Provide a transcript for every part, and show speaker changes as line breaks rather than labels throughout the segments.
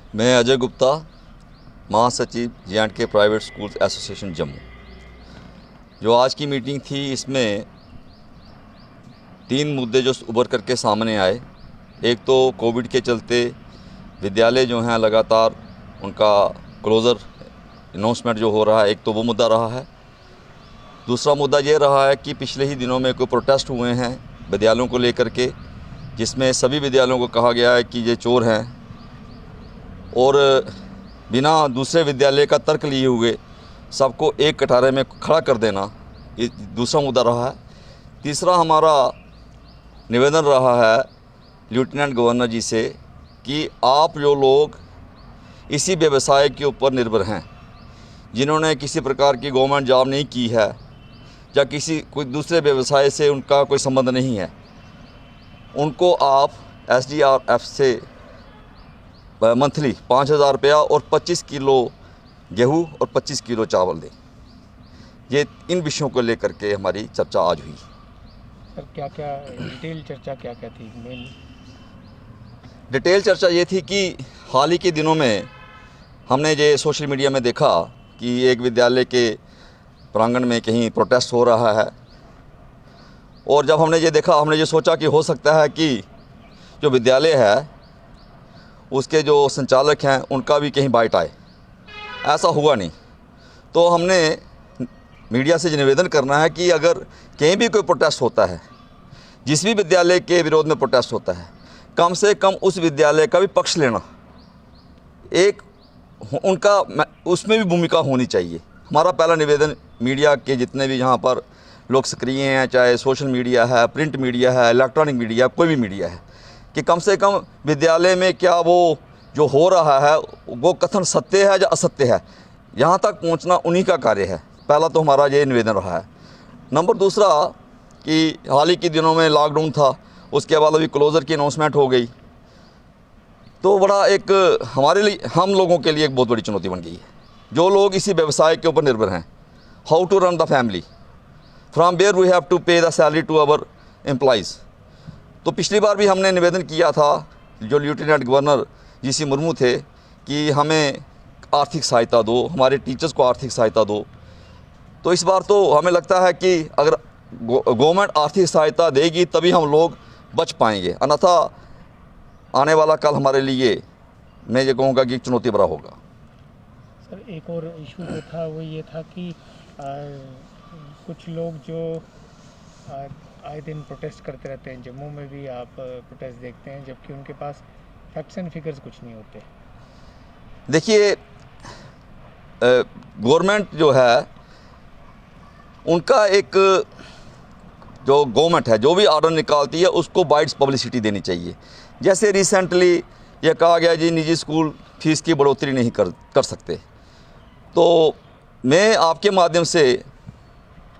मैं अजय गुप्ता, महासचिव J&K private schools association Jammu. जो आज की मीटिंग थी, इसमें 3 मुद्दे जो उभर करके सामने आए। एक तो कोविड के चलते विद्यालय जो हैं लगातार उनका क्लोज़र अनाउंसमेंट जो हो रहा है, एक तो वो मुद्दा रहा है। दूसरा मुद्दा ये रहा है कि पिछले ही दिनों में कोई प्रोटेस्ट हुए हैं विद्यालयों को लेकर के, जिसमें सभी विद्यालयों को कहा गया है कि ये चोर हैं और बिना दूसरे विद्यालय का तर्क लिए हुए सबको एक कटारे में खड़ा कर देना, ये दूसरा मुद्दा रहा है। तीसरा हमारा निवेदन रहा है लेफ्टिनेंट गवर्नर जी से कि आप जो लोग इसी व्यवसाय के ऊपर निर्भर हैं, जिन्होंने किसी प्रकार की गवर्नमेंट जॉब नहीं की है या कोई दूसरे व्यवसाय से उनका कोई संबंध नहीं है, उनको आप SDRF से मंथली 5,000 रुपया और 25 किलो गेहूँ और 25 किलो चावल दें। ये इन विषयों को लेकर के हमारी चर्चा आज हुई।
सर, क्या डिटेल चर्चा क्या थी? मेन
डिटेल चर्चा ये थी कि हाल ही के दिनों में हमने ये सोशल मीडिया में देखा कि एक विद्यालय के प्रांगण में कहीं प्रोटेस्ट हो रहा है, और जब हमने ये देखा, हमने ये सोचा कि हो सकता है कि जो विद्यालय है उसके जो संचालक हैं उनका भी कहीं बाइट आए। ऐसा हुआ नहीं। तो हमने मीडिया से निवेदन करना है कि अगर कहीं भी कोई प्रोटेस्ट होता है, जिस भी विद्यालय के विरोध में प्रोटेस्ट होता है, कम से कम उस विद्यालय का भी पक्ष लेना, एक उनका उसमें भी भूमिका होनी चाहिए। हमारा पहला निवेदन मीडिया के जितने भी यहाँ पर लोग सक्रिय हैं, चाहे सोशल मीडिया है, प्रिंट मीडिया है, इलेक्ट्रॉनिक मीडिया, कोई भी मीडिया है, कि कम से कम विद्यालय में क्या वो जो हो रहा है वो कथन सत्य है या असत्य है, यहाँ तक पहुँचना उन्हीं का कार्य है। पहला तो हमारा ये निवेदन रहा है। नंबर दूसरा कि हाल ही के दिनों में लॉकडाउन था, उसके बाद अभी क्लोज़र की अनाउंसमेंट हो गई, तो बड़ा एक हमारे लिए, हम लोगों के लिए एक बहुत बड़ी चुनौती बन गई है। जो लोग इसी व्यवसाय के ऊपर निर्भर हैं, how to run the family, from where we have to pay the salary to our employees. तो पिछली बार भी हमने निवेदन किया था, जो लेफ्टिनेंट गवर्नर GC मुर्मू थे, कि हमें आर्थिक सहायता दो, हमारे टीचर्स को आर्थिक सहायता दो। तो इस बार तो हमें लगता है कि अगर गवर्नमेंट आर्थिक सहायता देगी तभी हम लोग बच पाएंगे, अन्यथा आने वाला कल हमारे लिए, मैं ये कहूँगा कि चुनौती भरा होगा।
सर, एक और इशू जो था वो ये था कि कुछ लोग जो आए दिन प्रोटेस्ट करते रहते हैं, जम्मू में भी आप प्रोटेस्ट देखते हैं, जबकि उनके पास फैक्ट्स एंड फिगर्स कुछ नहीं होते।
देखिए, गवर्नमेंट जो है उनका एक, जो गवर्नमेंट है जो भी ऑर्डर निकालती है उसको वाइड पब्लिसिटी देनी चाहिए। जैसे रिसेंटली ये कहा गया जी निजी स्कूल फीस की बढ़ोतरी नहीं कर सकते, तो मैं आपके माध्यम से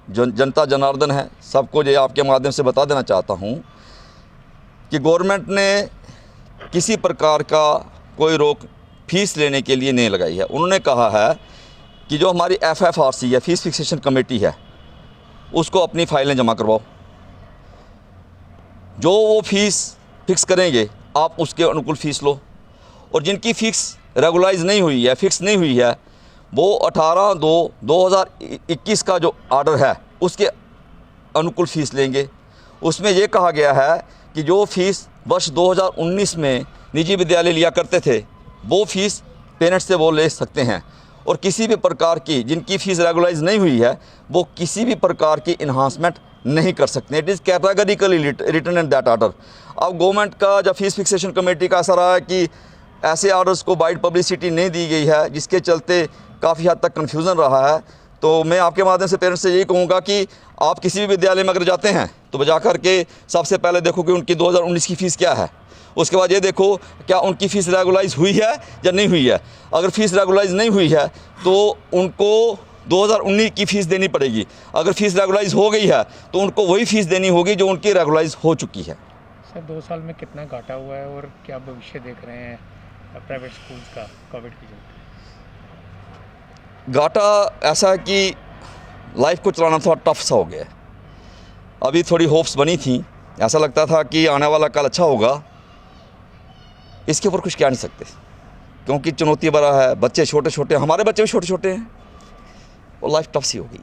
जो जनता जनार्दन है सबको ये आपके माध्यम से बता देना चाहता हूँ कि गवर्नमेंट ने किसी प्रकार का कोई रोक फीस लेने के लिए नहीं लगाई है। उन्होंने कहा है कि जो हमारी FFRC है, फीस फिक्सेशन कमेटी है, उसको अपनी फाइलें जमा करवाओ। जो वो फीस फिक्स करेंगे आप उसके अनुकूल फ़ीस लो, और जिनकी फ़िक्स रेगुलाइज नहीं हुई है, फिक्स नहीं हुई है, वो 18/2/2021 का जो ऑर्डर है उसके अनुकूल फ़ीस लेंगे। उसमें ये कहा गया है कि जो फ़ीस वर्ष 2019 में निजी विद्यालय लिया करते थे, वो फ़ीस पेरेंट्स से वो ले सकते हैं, और किसी भी प्रकार की जिनकी फ़ीस रेगुलाइज नहीं हुई है वो किसी भी प्रकार की इन्हांसमेंट नहीं कर सकते। It is categorically written in that order. अब गवर्नमेंट का जब फीस फिक्सेशन कमेटी का ऐसा रहा है कि ऐसे ऑर्डर्स को वाइड पब्लिसिटी नहीं दी गई है, जिसके चलते काफ़ी हद तक कन्फ्यूज़न रहा है। तो मैं आपके माध्यम से पेरेंट्स से यही कहूँगा कि आप किसी भी विद्यालय में अगर जाते हैं तो बजा करके सबसे पहले देखो कि उनकी 2019 की फ़ीस क्या है। उसके बाद ये देखो क्या उनकी फ़ीस रेगुलाइज हुई है या नहीं हुई है। अगर फ़ीस रेगुलाइज नहीं हुई है तो उनको 2019 की फ़ीस देनी पड़ेगी। अगर फ़ीस रेगुलाइज हो गई है तो उनको वही फ़ीस देनी होगी जो उनकी रेगुलाइज हो चुकी है।
सर, 2 साल में कितना घाटा हुआ है और क्या भविष्य देख रहे हैं प्राइवेट स्कूल्स का कोविड के चलते?
घाटा ऐसा है कि लाइफ को चलाना थोड़ा टफ सा हो गया है। अभी थोड़ी होप्स बनी थी, ऐसा लगता था कि आने वाला कल अच्छा होगा। इसके ऊपर कुछ कह नहीं सकते, क्योंकि चुनौती बड़ा है, बच्चे छोटे छोटे, हमारे बच्चे भी छोटे छोटे हैं, और लाइफ टफ सी हो गई।